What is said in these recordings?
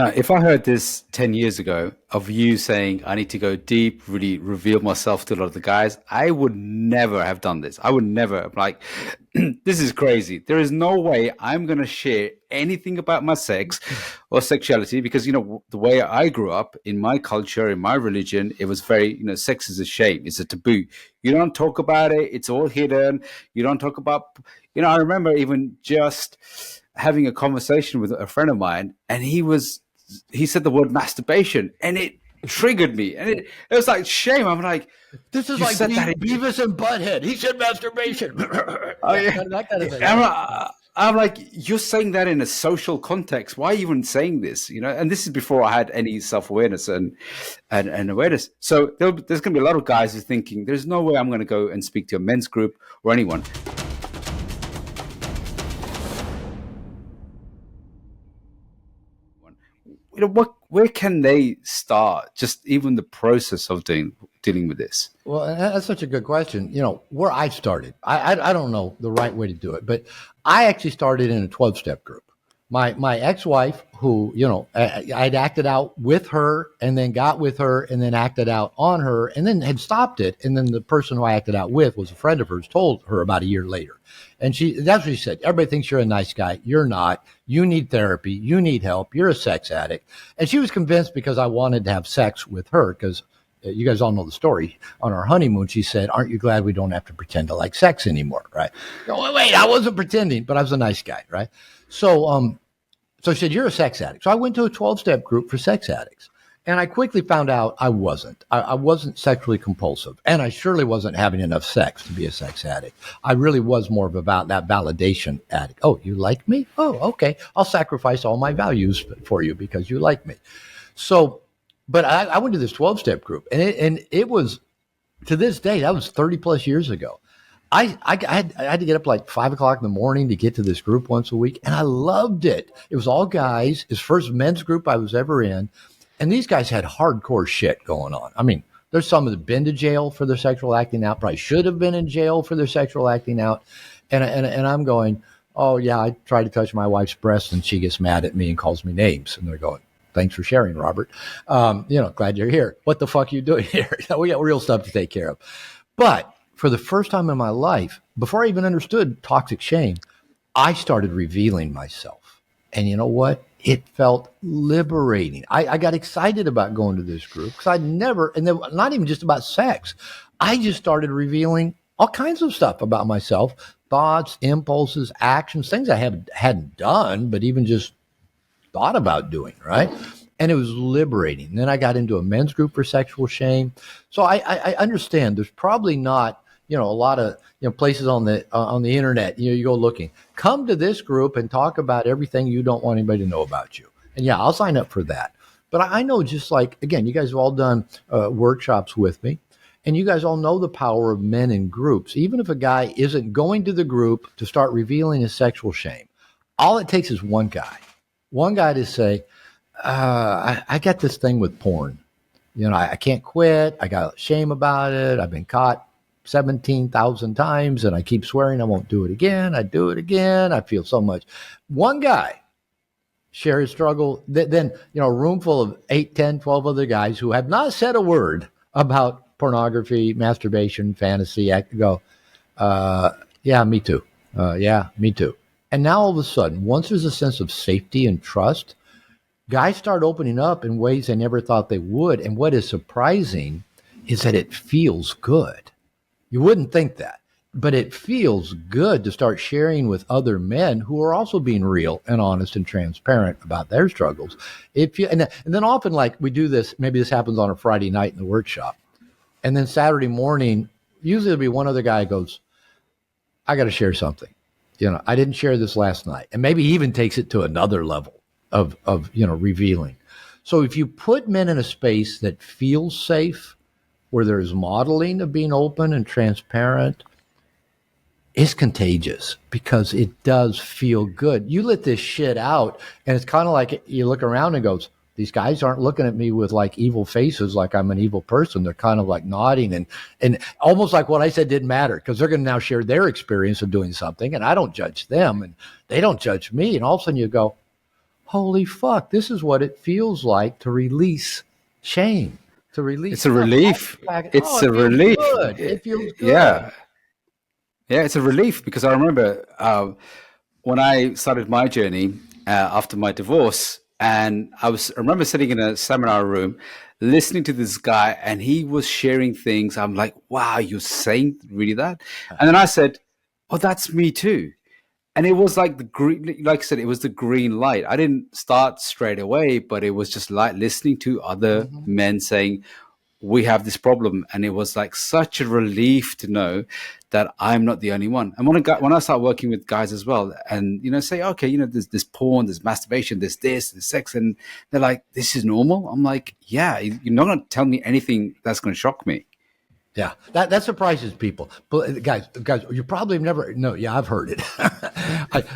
If I heard this 10 years ago of you saying, I need to go deep, really reveal myself to a lot of the guys, I would never have done this. I would never have, like, this is crazy. There is no way I'm going to share anything about my sex or sexuality because, the way I grew up in my culture, in my religion, it was very, sex is a shame. It's a taboo. You don't talk about it. It's all hidden. You don't talk about, I remember even just having a conversation with a friend of mine, and he said the word masturbation, and it triggered me, and it was like shame. I'm like, this is like Beavis and Butthead. He said masturbation. Oh, yeah. That kind of thing. I'm like, you're saying that in a social context. Why are you even saying this? And this is before I had any self-awareness and awareness. So there's going to be a lot of guys who are thinking, there's no way I'm going to go and speak to a men's group or anyone. Where can they start? Just even the process of dealing with this. Well, that's such a good question. Where I started, I don't know the right way to do it, but I actually started in a 12-step group. My ex-wife, who, I'd acted out with her and then got with her and then acted out on her and then had stopped it. And then the person who I acted out with was a friend of hers, told her about a year later. And that's what she said. Everybody thinks you're a nice guy. You're not. You need therapy. You need help. You're a sex addict. And she was convinced because I wanted to have sex with her, because you guys all know the story. On our honeymoon, she said, aren't you glad we don't have to pretend to like sex anymore, right? Oh, wait, I wasn't pretending, but I was a nice guy, right? So she said, you're a sex addict. So I went to a 12-step group for sex addicts. And I quickly found out I wasn't. I wasn't sexually compulsive. And I surely wasn't having enough sex to be a sex addict. I really was more of about that validation addict. Oh, you like me? Oh, okay. I'll sacrifice all my values for you because you like me. So, but I went to this 12-step group. And it was, to this day, that was 30 plus years ago. I had to get up like 5 o'clock in the morning to get to this group once a week. And I loved it. It was all guys. It's the first men's group I was ever in. And these guys had hardcore shit going on. I mean, there's some that have been to jail for their sexual acting out, probably should have been in jail for their sexual acting out. And I'm going, oh, yeah, I try to touch my wife's breast and she gets mad at me and calls me names. And they're going, thanks for sharing, Robert. Glad you're here. What the fuck are you doing here? We got real stuff to take care of. But for the first time in my life, before I even understood toxic shame, I started revealing myself. And you know what? It felt liberating. I got excited about going to this group because I'd never, and then not even just about sex. I just started revealing all kinds of stuff about myself, thoughts, impulses, actions, things I hadn't done, but even just thought about doing, right? And it was liberating. And then I got into a men's group for sexual shame. So I understand there's probably not, a lot of places on the internet. You go looking. Come to this group and talk about everything you don't want anybody to know about you. And yeah, I'll sign up for that. But I know, just like, again, you guys have all done workshops with me, and you guys all know the power of men in groups. Even if a guy isn't going to the group to start revealing his sexual shame, all it takes is one guy to say, I got this thing with porn. I can't quit. I got shame about it. I've been caught 17,000 times and I keep swearing I won't do it again. I do it again. I feel so much. One guy share his struggle. Then, a room full of 8, 10, 12 other guys who have not said a word about pornography, masturbation, fantasy, go, yeah, me too. Yeah, me too. And now all of a sudden, once there's a sense of safety and trust, guys start opening up in ways they never thought they would. And what is surprising is that it feels good. You wouldn't think that, but it feels good to start sharing with other men who are also being real and honest and transparent about their struggles. And then often, like, we do this, maybe this happens on a Friday night in the workshop. And then Saturday morning, usually there'll be one other guy who goes, I got to share something. I didn't share this last night. And maybe he even takes it to another level of revealing. So if you put men in a space that feels safe, where there's modeling of being open and transparent, it's contagious because it does feel good. You let this shit out, and it's kind of like you look around and goes, these guys aren't looking at me with like evil faces like I'm an evil person. They're kind of like nodding and almost like what I said didn't matter, because they're going to now share their experience of doing something, and I don't judge them and they don't judge me. And all of a sudden you go, holy fuck, this is what it feels like to release shame, to release It's a stuff. relief. Oh, It's it a feels relief. good. It feels good. Yeah. Yeah, it's a relief because I remember when I started my journey after my divorce, and I remember sitting in a seminar room listening to this guy, and he was sharing things. I'm like, wow, you're saying really that? And then I said, oh, that's me too. And it was like the green, like I said, it was the green light. I didn't start straight away, but it was just like listening to other Mhm. men saying, we have this problem, and it was like such a relief to know that I'm not the only one. And when I start working with guys as well, and say, okay, there's this porn, there's masturbation, there's sex, and they're like, this is normal. I'm like, yeah, you're not going to tell me anything that's going to shock me. Yeah, that surprises people. But guys, you probably never. No, yeah, I've heard it.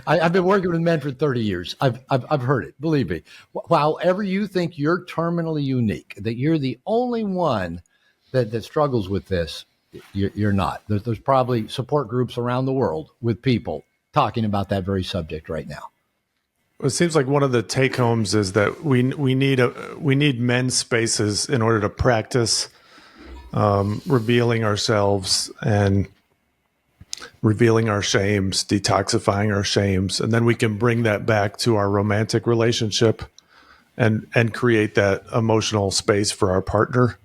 I've been working with men for 30 years. I've heard it. Believe me. However, you think you're terminally unique, that you're the only one that struggles with this, you're not. There's probably support groups around the world with people talking about that very subject right now. It seems like one of the take homes is that we need men's spaces in order to practice revealing ourselves and revealing our shames, detoxifying our shames, and then we can bring that back to our romantic relationship and create that emotional space for our partner.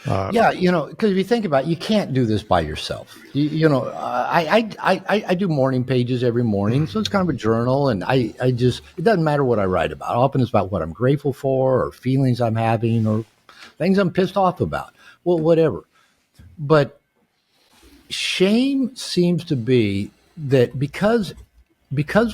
Yeah, because if you think about it, you can't do this by yourself. I do morning pages every morning, so it's kind of a journal, and I just, it doesn't matter what I write about. Often it's about what I'm grateful for, or feelings I'm having, or things I'm pissed off about. Well, whatever. But shame seems to be that because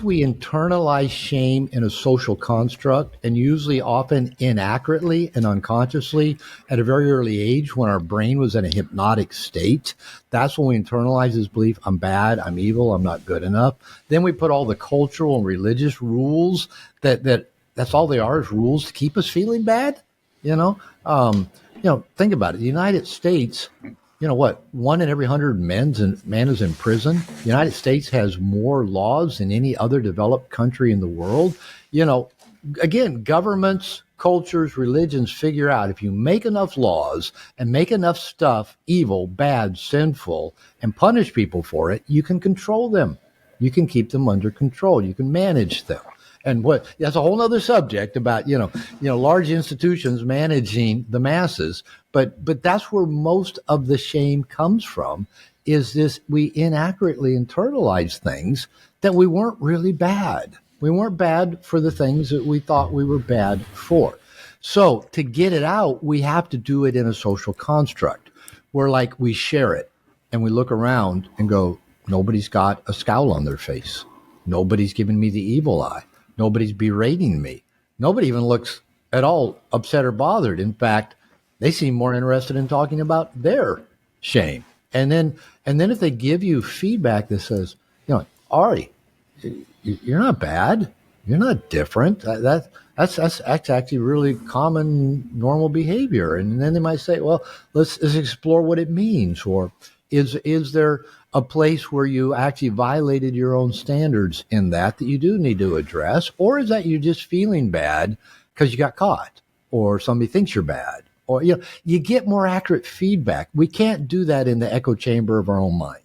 we internalize shame in a social construct, and usually often inaccurately and unconsciously at a very early age when our brain was in a hypnotic state, that's when we internalize this belief, I'm bad, I'm evil, I'm not good enough. Then we put all the cultural and religious rules that's all they are, is rules to keep us feeling bad. Think about it. The United States, what? 1 in every 100 man is in prison. The United States has more laws than any other developed country in the world. Again, governments, cultures, religions figure out if you make enough laws and make enough stuff evil, bad, sinful, and punish people for it, you can control them. You can keep them under control. You can manage them. And that's a whole other subject about, large institutions managing the masses. But that's where most of the shame comes from, is this, we inaccurately internalize things that we weren't really bad. We weren't bad for the things that we thought we were bad for. So to get it out, we have to do it in a social construct where, like, we share it and we look around and go, nobody's got a scowl on their face. Nobody's giving me the evil eye. Nobody's berating me. Nobody even looks at all upset or bothered. In fact, they seem more interested in talking about their shame. And then if they give you feedback that says, Ari, you're not bad. You're not different. That's actually really common, normal behavior. And then they might say, well, let's explore what it means. Or is there a place where you actually violated your own standards in that you do need to address? Or is that you're just feeling bad because you got caught, or somebody thinks you're bad? Or, you get more accurate feedback. We can't do that in the echo chamber of our own mind.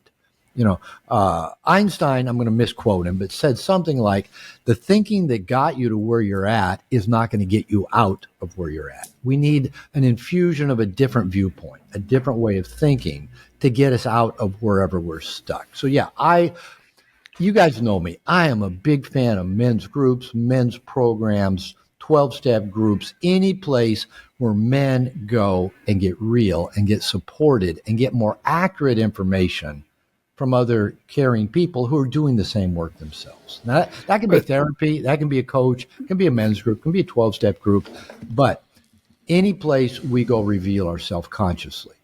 Einstein, I'm going to misquote him, but said something like, the thinking that got you to where you're at is not going to get you out of where you're at. We need an infusion of a different viewpoint, a different way of thinking to get us out of wherever we're stuck. So yeah, you guys know me. I am a big fan of men's groups, men's programs, 12-step groups, any place where men go and get real and get supported and get more accurate information from other caring people who are doing the same work themselves. Now, that can be therapy, that can be a coach, it can be a men's group, it can be a 12-step group, but any place we go reveal ourselves consciously.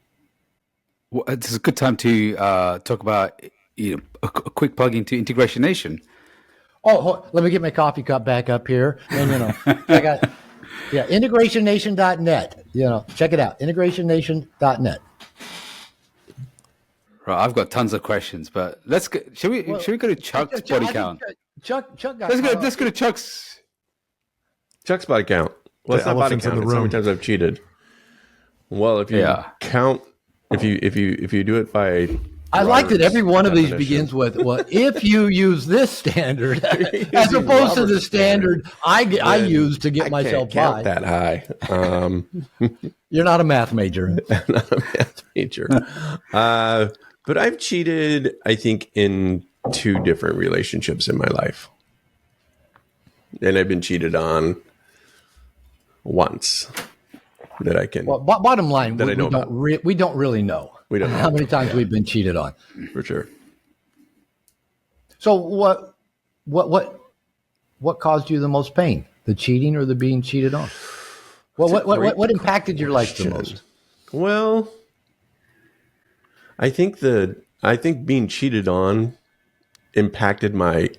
Well, it's a good time to talk about a quick plug into Integration Nation. Oh, let me get my coffee cup back up here. And, check out, integrationnation.net. Check it out, integrationnation.net. Right, I've got tons of questions, but let's go. Should we go to Chuck's body count? Chuck got Let's go to Chuck's. Chuck's body count. Well, it's not body elephants in count. the It's how many room. times I've cheated. Well, if you Yeah. count, if you do it by, I like that every one of these definition. begins with, well, if you use this standard, as Using opposed to the Robert's standard I use to get I myself can't by. count that high. You're not a math major. Not a math major. But I've cheated, I think, in 2 different relationships in my life. And I've been cheated on once that I can, Well, bottom line, That I know we don't really know. We don't know. How many times we've been cheated on. for sure. So what caused you the most pain? The cheating or the being cheated on? Well, what impacted your life the most? Well, I think being cheated on impacted my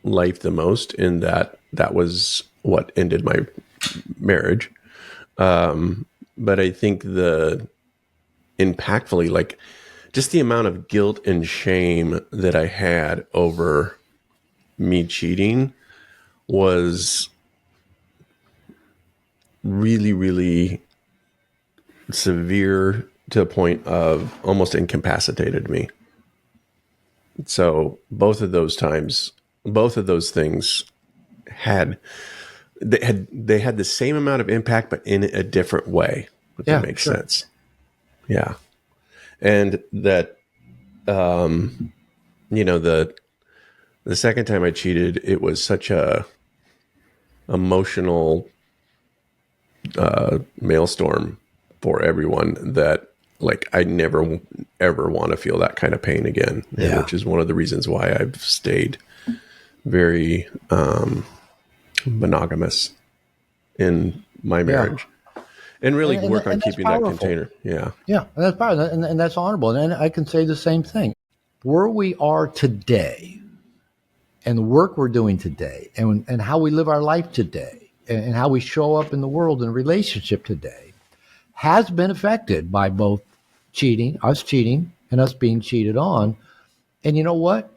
life the most in that was what ended my marriage. But I think impactfully, like just the amount of guilt and shame that I had over me cheating was really, really severe to a point of almost incapacitated me. So both of those things had the same amount of impact, but in a different way, if that makes sense. Yeah. And that, the second time I cheated, it was such a emotional maelstrom for everyone that like I never ever want to feel that kind of pain again, which is one of the reasons why I've stayed very monogamous in my marriage and really work on keeping that container. Yeah, and that's powerful, and that's honorable. And I can say the same thing. Where we are today, and the work we're doing today, and how we live our life today, and how we show up in the world in relationship today, has been affected by both us cheating, and us being cheated on. And you know what?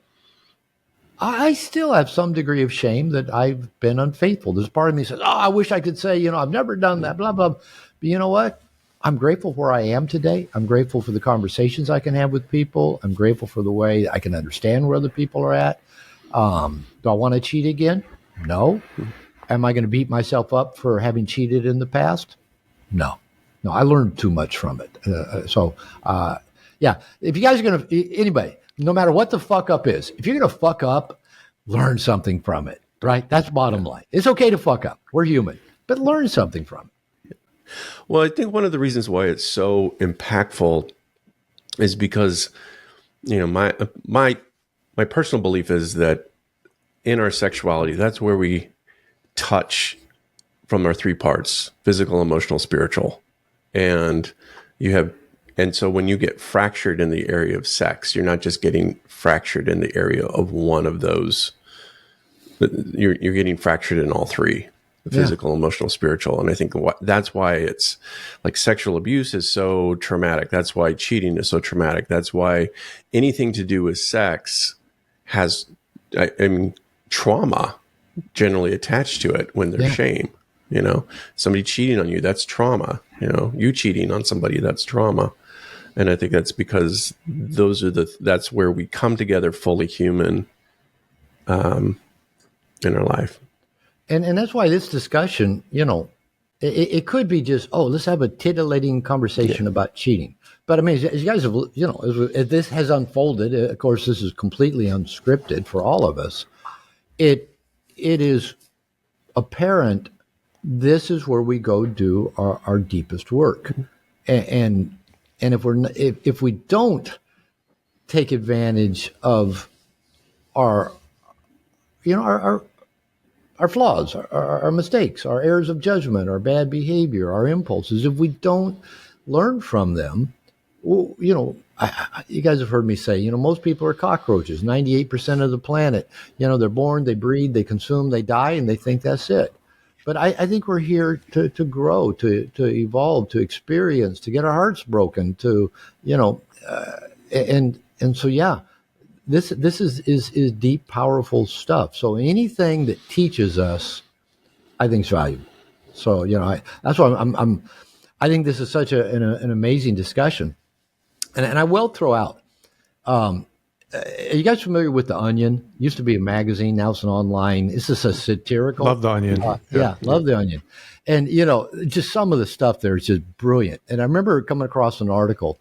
I still have some degree of shame that I've been unfaithful. There's part of me that says, I wish I could say, I've never done that, blah, blah. But you know what? I'm grateful for where I am today. I'm grateful for the conversations I can have with people. I'm grateful for the way I can understand where other people are at. Do I want to cheat again? No. Am I going to beat myself up for having cheated in the past? No. I learned too much from it. If you guys are going to, anybody, no matter what the fuck up is, if you're going to fuck up, learn something from it, right? That's bottom line. It's okay to fuck up. We're human, but learn something from it. Well, I think one of the reasons why it's so impactful is because, my personal belief is that in our sexuality, that's where we touch from our 3 parts: physical, emotional, spiritual. And so when you get fractured in the area of sex, you're not just getting fractured in the area of one of those. You're getting fractured in all 3: physical, emotional, spiritual. And I think that's why it's like sexual abuse is so traumatic. That's why cheating is so traumatic. That's why anything to do with sex has, trauma generally attached to it when there's shame. Somebody cheating on you, that's trauma. You cheating on somebody, that's trauma. And I think that's because that's where we come together fully human in our life. And that's why this discussion, it could be just, let's have a titillating conversation about cheating. But I mean, as you guys have, as this has unfolded, of course, this is completely unscripted for all of us. It is apparent this is where we go do our deepest work. And if we don't take advantage of our flaws, our mistakes, our errors of judgment, our bad behavior, our impulses, if we don't learn from them, you guys have heard me say, most people are cockroaches. 98% of the planet, they're born, they breed, they consume, they die, and they think that's it. But I think we're here to grow, to evolve, to experience, to get our hearts broken, this is deep, powerful stuff. So anything that teaches us, I think, is valuable. So, that's why I think this is such an amazing discussion. And I will throw out, are you guys familiar with The Onion? Used to be a magazine, now it's an online. This is a satirical. Love The Onion. Love The Onion. And, just some of the stuff there is just brilliant. And I remember coming across an article,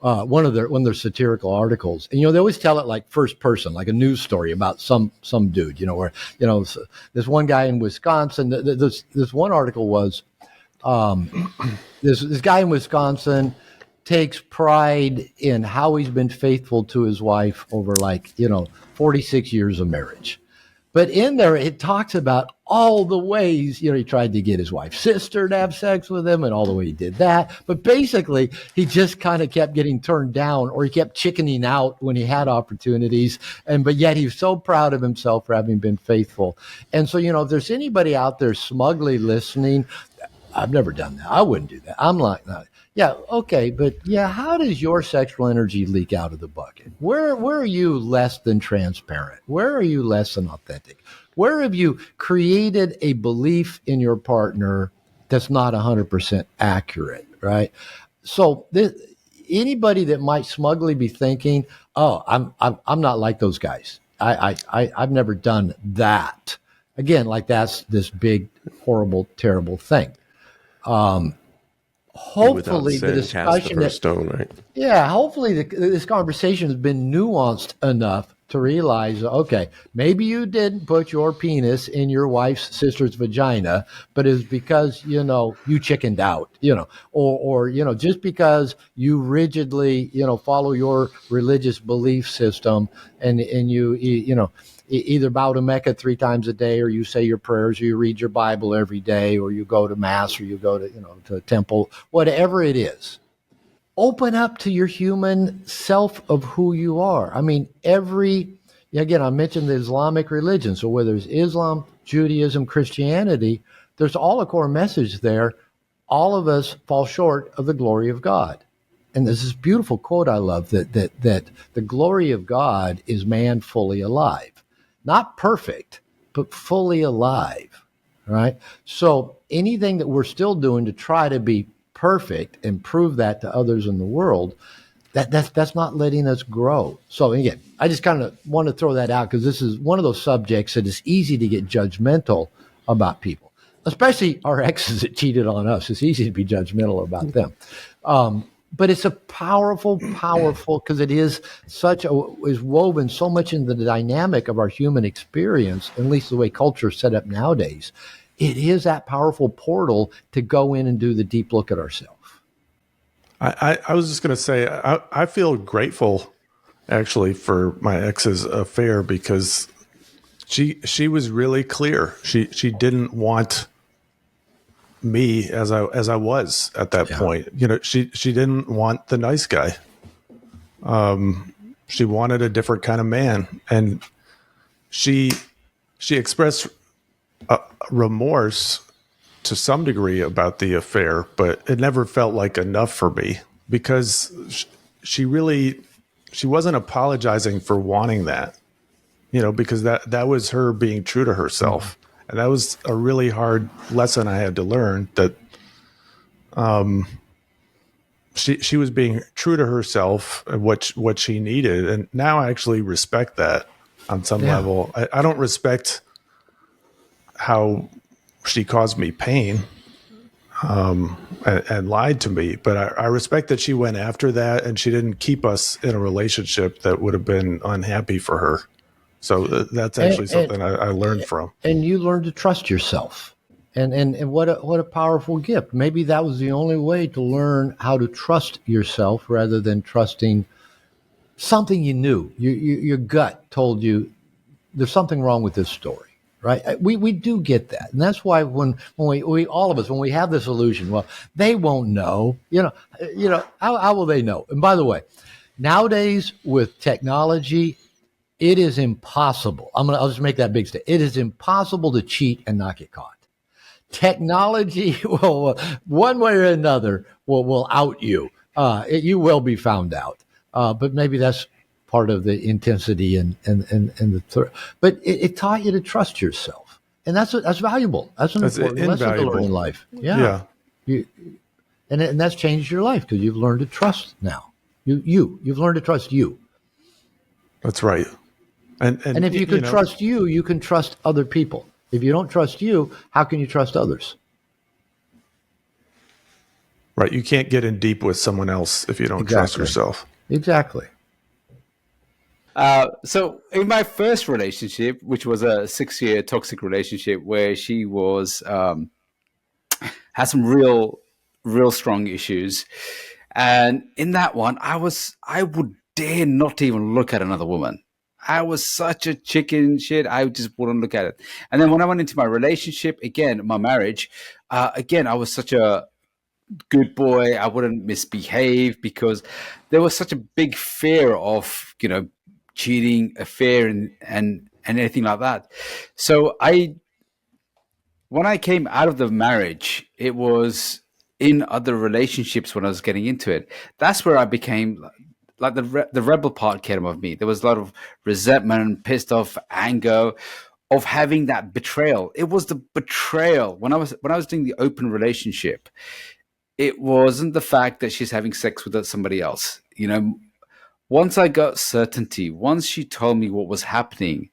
one of their satirical articles. And, they always tell it like first person, like a news story about some dude, where, this one guy in Wisconsin, this one article was, this guy in Wisconsin takes pride in how he's been faithful to his wife over 46 years of marriage. But in there, it talks about all the ways, he tried to get his wife's sister to have sex with him and all the way he did that. But basically, he just kind of kept getting turned down, or he kept chickening out when he had opportunities. But yet he's so proud of himself for having been faithful. And so, if there's anybody out there smugly listening, I've never done that. I wouldn't do that. I'm like, no. Yeah, okay, but how does your sexual energy leak out of the bucket? Where are you less than transparent? Where are you less than authentic? Where have you created a belief in your partner that's not 100% accurate, right? So anybody that might smugly be thinking, "Oh, I'm not like those guys. I've never done that." Again, like that's this big, horrible, terrible thing. Hopefully the discussion hopefully this conversation has been nuanced enough to realize, okay, maybe you didn't put your penis in your wife's sister's vagina, but it's because, you chickened out, or just because you rigidly, follow your religious belief system and you either bow to Mecca 3 times a day, or you say your prayers, or you read your Bible every day, or you go to mass, or you go to, to a temple, whatever it is. Open up to your human self of who you are. I mean, again, I mentioned the Islamic religion. So whether it's Islam, Judaism, Christianity, there's all a core message there. All of us fall short of the glory of God. And there's this beautiful quote I love that the glory of God is man fully alive. Not perfect, but fully alive, right? So anything that we're still doing to try to be perfect and prove that to others in the world, that's not letting us grow. So again, I just kind of want to throw that out because this is one of those subjects that is easy to get judgmental about people, especially our exes that cheated on us. It's easy to be judgmental about them. But it's a powerful, because it is is woven so much into the dynamic of our human experience, at least the way culture is set up nowadays. It is that powerful portal to go in and do the deep look at ourselves. I was just going to say, I feel grateful actually for my ex's affair because she was really clear. She didn't want me as I was at that point. She didn't want the nice guy. She wanted a different kind of man, and she expressed remorse to some degree about the affair, but it never felt like enough for me because she wasn't apologizing for wanting that, because that was her being true to herself. And that was a really hard lesson I had to learn, that she was being true to herself and what she needed. And now I actually respect that on some level. I don't respect how she caused me pain and lied to me, but I respect that she went after that and she didn't keep us in a relationship that would have been unhappy for her. So that's actually something I learned from. And you learned to trust yourself. And what a powerful gift. Maybe that was the only way to learn how to trust yourself rather than trusting something you knew. Your gut told you there's something wrong with this story, right? We do get that. And that's why when we all of us, when we have this illusion, well, they won't know, how will they know? And by the way, nowadays with technology, it is impossible. I'll just make that big statement. It is impossible to cheat and not get caught. Technology will, one way or another, will out you. You will be found out. But maybe that's part of the intensity and the but it taught you to trust yourself. And that's valuable. That's an That's important lesson to learn invaluable. in life. Yeah. Yeah, You, and that's changed your life because you've learned to trust now. You've learned to trust you. that's right. And And if you you can know, trust you, you can trust other people. If you don't trust you, how can you trust others? right, you can't get in deep with someone else if you don't trust Exactly. yourself. Exactly. So in my first relationship, which was a 6-year toxic relationship where she was had some real strong issues, and in that one, I would dare not even look at another woman. I was such a chicken shit. I just wouldn't look at it. And then when I went into my relationship again, my marriage, again, I was such a good boy. I wouldn't misbehave because there was such a big fear of, cheating, affair, and anything like that. So when I came out of the marriage, it was in other relationships when I was getting into it. That's where I became like the rebel part came of me. There was a lot of resentment, pissed off, anger of having that betrayal. It was the betrayal when I was doing the open relationship. It wasn't the fact that she's having sex with somebody else. Once I got certainty, once she told me what was happening,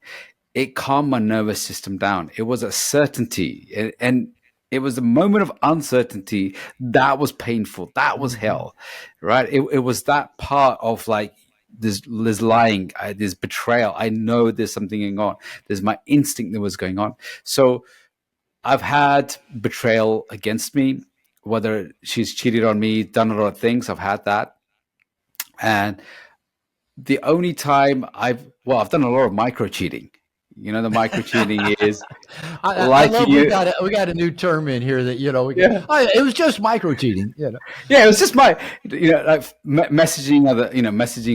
it calmed my nervous system down. It was a certainty, and it was a moment of uncertainty that was painful. That was hell, right? It was that part of like there's lying, there's betrayal. I know there's something going on. There's my instinct that was going on. So I've had betrayal against me, whether she's cheated on me, done a lot of things. I've had that, and the only time I've done a lot of micro cheating. The micro cheating is I like love you. we got a new term in here that Yeah. it was just micro cheating. Yeah, it was just like messaging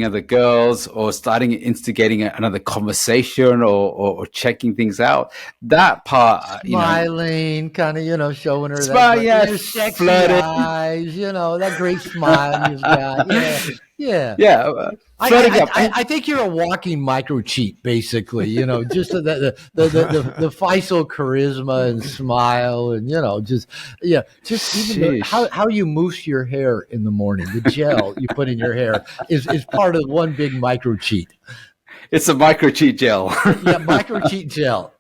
other girls or instigating another conversation or checking things out. That part, Smiling, kind of, showing her smile, yeah, your sexy flirting, eyes, that great smile you've got. Yeah, yeah. yeah, flirting up. I think you're a walking micro cheat, basically. Just the facial charisma and smile, and just even how you mousse your hair in the morning, the gel you put in your hair is part of one big micro cheat. It's a micro cheat gel. Yeah, micro cheat gel.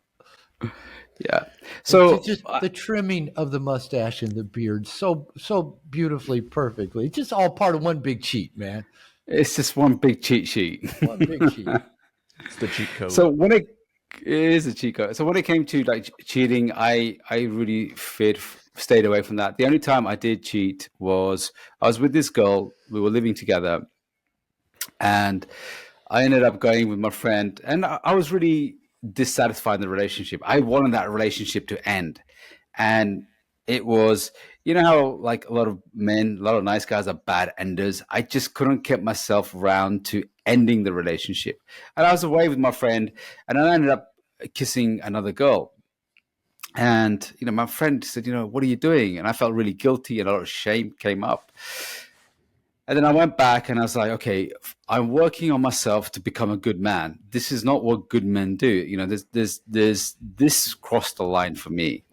Yeah. So just the trimming of the mustache and the beard, so beautifully, perfectly. It's just all part of one big cheat, man. it's just one big cheat sheet. One big cheat. It's the cheat code. So it is a cheat code. So when it came to like cheating, I really stayed away from that. The only time I did cheat was I was with this girl. We were living together, and I ended up going with my friend, and I was really dissatisfied in the relationship. I wanted that relationship to end, and it was, how like a lot of men, a lot of nice guys are bad enders. I just couldn't get myself around to ending the relationship, and I was away with my friend, and I ended up kissing another girl. And my friend said, what are you doing? And I felt really guilty, and a lot of shame came up. And then I went back and I was like, okay, I'm working on myself to become a good man. This is not what good men do. This crossed the line for me.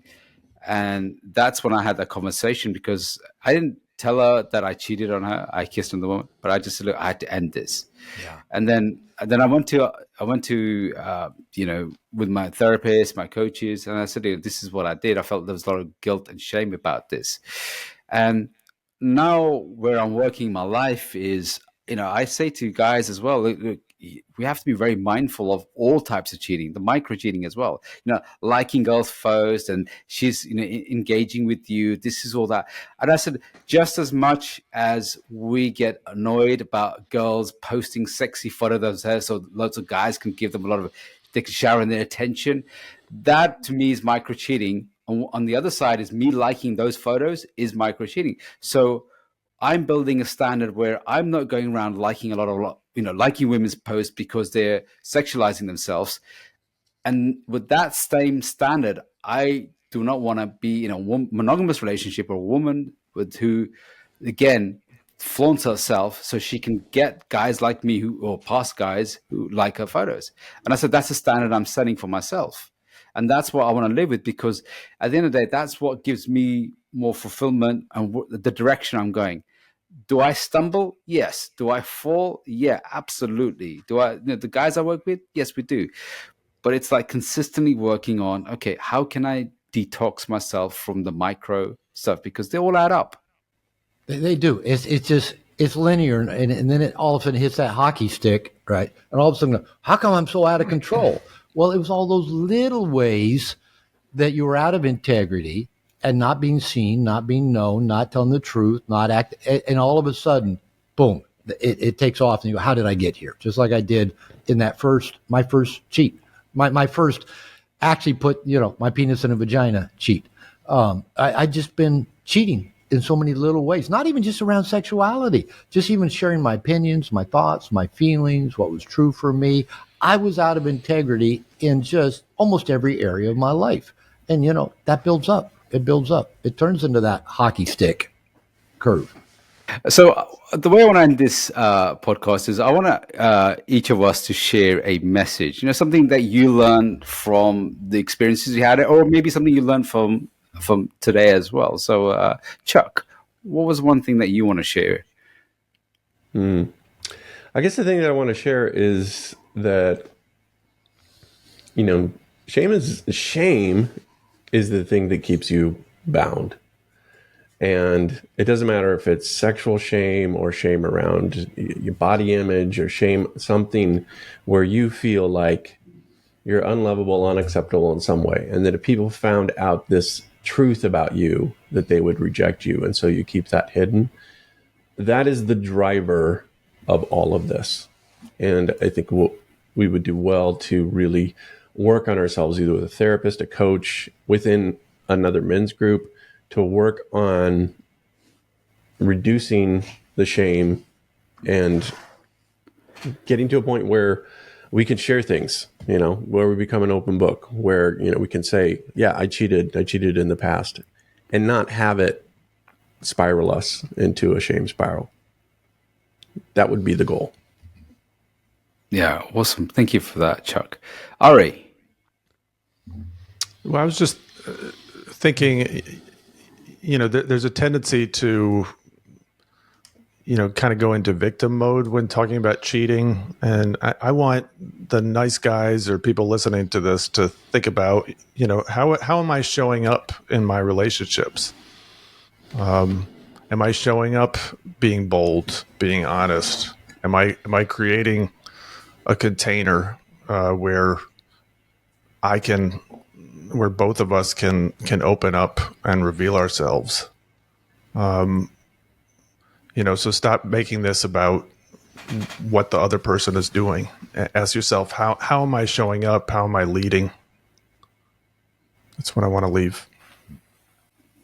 And that's when I had that conversation, because I didn't tell her that I cheated on her. I kissed another woman, but I just said, look, I had to end this. Yeah. And then I went to with my therapist, my coaches, and I said, this is what I did. I felt there was a lot of guilt and shame about this. And now where I'm working my life is, I say to guys as well, look, we have to be very mindful of all types of cheating, the micro cheating as well. Liking girls' photos, and she's engaging with you. This is all that. And I said, just as much as we get annoyed about girls posting sexy photos of themselves, so lots of guys can give them they can shower in their attention. That to me is micro cheating. On the other side is me liking those photos is micro cheating. So I'm building a standard where I'm not going around liking liking women's posts because they're sexualizing themselves. And with that same standard, I do not want to be in a monogamous relationship or a woman who, again, flaunts herself so she can get guys like me or past guys who like her photos. And I said, that's a standard I'm setting for myself. And that's what I want to live with, because at the end of the day, that's what gives me more fulfillment and the direction I'm going. Do I stumble? Yes. Do I fall? Yeah, absolutely. Do I, the guys I work with? Yes, we do. But it's like consistently working on, okay, how can I detox myself from the micro stuff? Because they all add up. They do. It's just it's linear, and then it all of a sudden hits that hockey stick, right? And all of a sudden, how come I'm so out of control? Well, it was all those little ways that you were out of integrity and not being seen, not being known, not telling the truth, not act, and all of a sudden, boom, it takes off. And you go, how did I get here? Just like I did in my first cheat, my first actually put my penis in a vagina cheat. I just been cheating in so many little ways, not even just around sexuality, just even sharing my opinions, my thoughts, my feelings, what was true for me. I was out of integrity in just almost every area of my life. And, that builds up. It builds up. It turns into that hockey stick curve. So the way I want to end this podcast is I want each of us to share a message, something that you learned from the experiences you had, or maybe something you learned from today as well. So, Chuck, what was one thing that you want to share? I guess the thing that I want to share is that, shame is the thing that keeps you bound. And it doesn't matter if it's sexual shame or shame around your body image or shame, something where you feel like you're unlovable, unacceptable in some way. And that if people found out this truth about you, that they would reject you. And so you keep that hidden. That is the driver of all of this. And I think we would do well to really work on ourselves, either with a therapist, a coach, within another men's group, to work on reducing the shame and getting to a point where we can share things, where we become an open book, where, we can say, yeah, I cheated in the past, and not have it spiral us into a shame spiral. That would be the goal. Yeah, awesome. Thank you for that, Chuck. Ari. Well, I was just thinking, there's a tendency to, kind of go into victim mode when talking about cheating. And I want the nice guys or people listening to this to think about, how am I showing up in my relationships? Am I showing up being bold, being honest? Am I creating a container where both of us can open up and reveal ourselves? So stop making this about what the other person is doing. Ask yourself, how am I showing up? How am I leading? That's what I want to leave.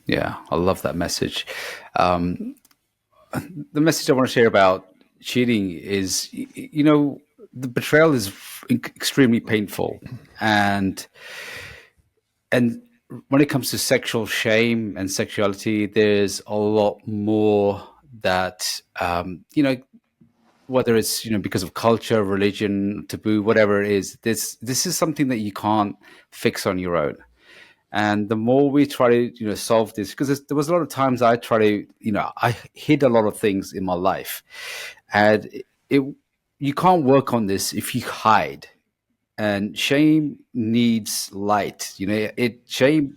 Yeah, I love that message. The message I want to share about cheating is, the betrayal is extremely painful, and when it comes to sexual shame and sexuality, there's a lot more that whether it's because of culture, religion, taboo, whatever it is, this is something that you can't fix on your own. And the more we try to solve this, because there was a lot of times I try to I hid a lot of things in my life, and you can't work on this if you hide. And shame needs light. Shame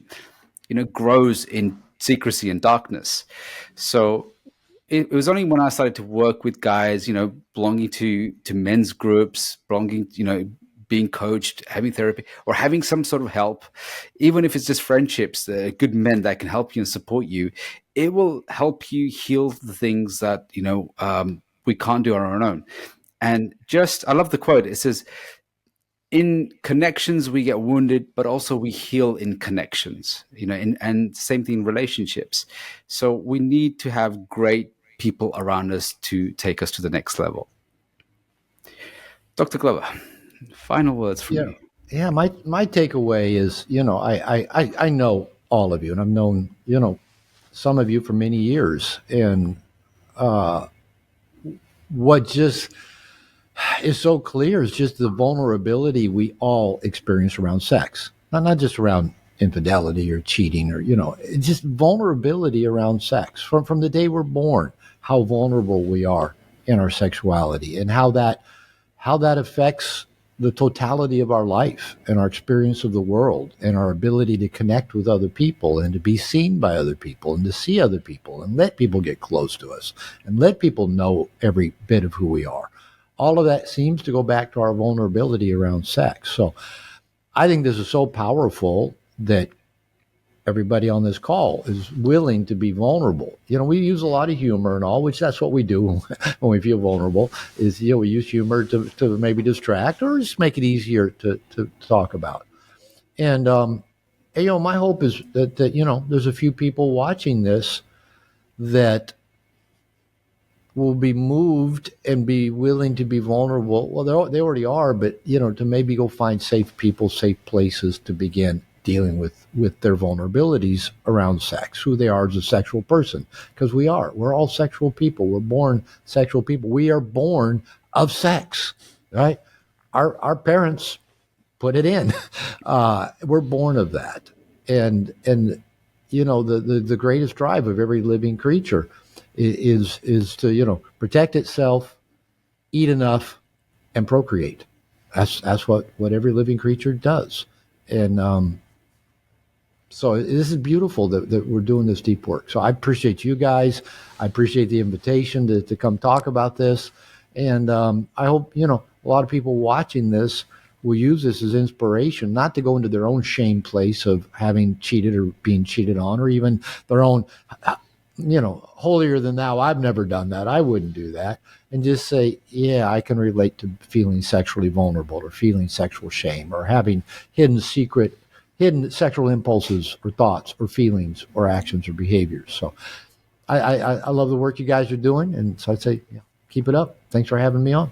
grows in secrecy and darkness. So it was only when I started to work with guys, belonging to men's groups, belonging, being coached, having therapy, or having some sort of help, even if it's just friendships, good men that can help you and support you, it will help you heal the things that, we can't do on our own. And I love the quote. It says, in connections, we get wounded, but also we heal in connections, and same thing in relationships. So we need to have great people around us to take us to the next level. Dr. Glover, final words from you. Yeah. My takeaway is, I know all of you, and I've known, some of you for many years. And what just is so clear is just the vulnerability we all experience around sex. not just around infidelity or cheating, or it's just vulnerability around sex from the day we're born. How vulnerable we are in our sexuality, and how that affects the totality of our life and our experience of the world and our ability to connect with other people and to be seen by other people and to see other people and let people get close to us and let people know every bit of who we are. All of that seems to go back to our vulnerability around sex. So I think this is so powerful that everybody on this call is willing to be vulnerable. We use a lot of humor and all, which that's what we do when we feel vulnerable, is, we use humor to maybe distract or just make it easier to talk about. And, my hope is that, there's a few people watching this that will be moved and be willing to be vulnerable. Well, they already are, but, to maybe go find safe people, safe places to begin dealing with their vulnerabilities around sex, who they are as a sexual person. Because we're all sexual people. We're born sexual people. We are born of sex, right? Our parents put it in. We're born of that. And the greatest drive of every living creature is to, protect itself, eat enough, and procreate. That's what every living creature does. And, so this is beautiful that we're doing this deep work. So I appreciate you guys. I appreciate the invitation to come talk about this. And I hope, a lot of people watching this will use this as inspiration, not to go into their own shame place of having cheated or being cheated on, or even their own, holier than thou. I've never done that. I wouldn't do that. And just say, yeah, I can relate to feeling sexually vulnerable or feeling sexual shame or having hidden sexual impulses or thoughts or feelings or actions or behaviors. So I love the work you guys are doing. And so I'd say, keep it up. Thanks for having me on.